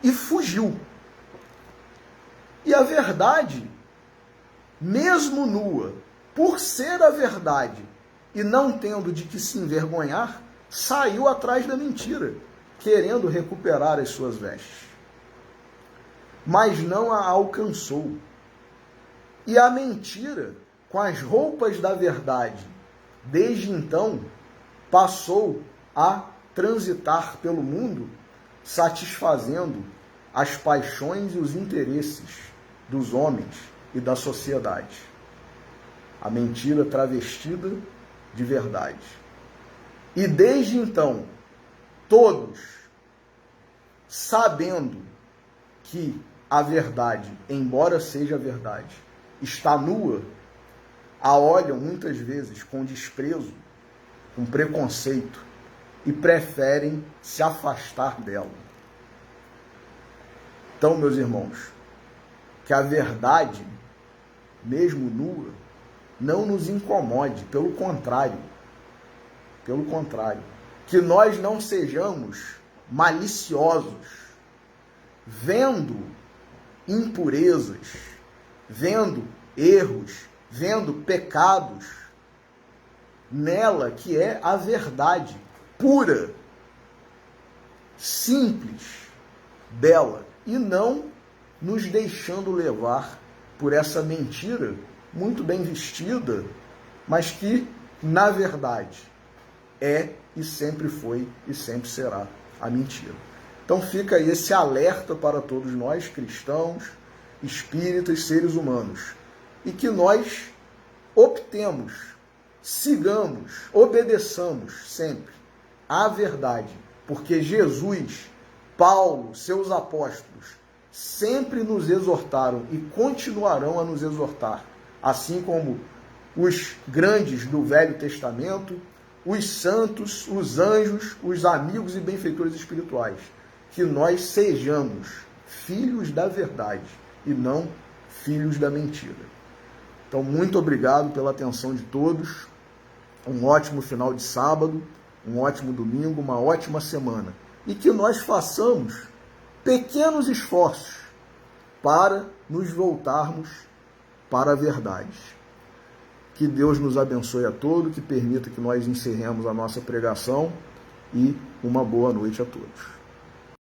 e fugiu. E a verdade, mesmo nua, por ser a verdade e não tendo de que se envergonhar, saiu atrás da mentira, querendo recuperar as suas vestes. Mas não a alcançou. E a mentira, com as roupas da verdade, desde então, passou a transitar pelo mundo, satisfazendo as paixões e os interesses dos homens e da sociedade. A mentira travestida de verdade. E desde então, todos, sabendo que a verdade, embora seja verdade, está nua, a olham muitas vezes com desprezo, com preconceito, e preferem se afastar dela. Então, meus irmãos, que a verdade, mesmo nua, não nos incomode, pelo contrário, que nós não sejamos maliciosos, vendo impurezas, vendo erros, vendo pecados nela, que é a verdade pura, simples dela, e não nos deixando levar por essa mentira muito bem vestida, mas que, na verdade, é e sempre foi e sempre será a mentira. Então fica aí esse alerta para todos nós, cristãos, espíritas, seres humanos, e que nós optemos, sigamos, obedeçamos sempre à verdade, porque Jesus, Paulo, seus apóstolos, sempre nos exortaram e continuarão a nos exortar, assim como os grandes do Velho Testamento, os santos, os anjos, os amigos e benfeitores espirituais, que nós sejamos filhos da verdade e não filhos da mentira. Então, muito obrigado pela atenção de todos, um ótimo final de sábado, um ótimo domingo, uma ótima semana, e que nós façamos pequenos esforços para nos voltarmos para a verdade. Que Deus nos abençoe a todos, que permita que nós encerremos a nossa pregação e uma boa noite a todos.